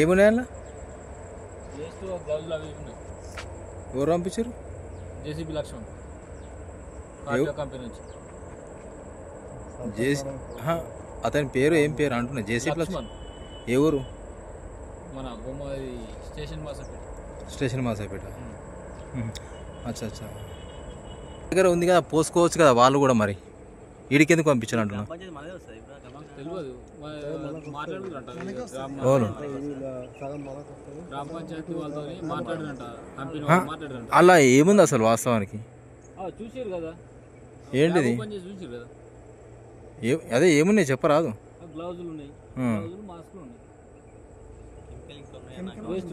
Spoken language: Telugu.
ఏమున్నాయి అలా? వేస్ట్ గ్లౌజులు అవి ఉన్నాయి. ఎవరు పంపించారు? జేసీబీ లక్ష్మణ్ కంపెనీ నుంచి. అతని పేరు ఏం పేరు అంటున్నా? జేసీబీ లక్ష్మణ్. ఏ ఊరు? మన బొమ్మది స్టేషన్ మాసాపేట. స్టేషన్ మాసాపేట. అచ్చా అచ్చా. దగ్గర ఉంది కదా, పోసుకోవచ్చు కదా వాళ్ళు కూడా. మరి వీడికి ఎందుకు పంపించారు అంటున్నా? తెలియదు, మాట్లాడుతుంట గ్రామ పంచాయతీ వాళ్ళతో మాట్లాడినంట, కంపెనీ మాట్లాడారంట. అలా ఏముంది అసలు వాస్తవానికి? చూసారు కదా ఏంటిది? చూసారు కదా, అదే ఏమున్నాయి చెప్పరాదు? గ్లౌజులు ఉన్నాయి, గ్లౌజులు మాస్కులు ఉన్నాయి. వేస్ట్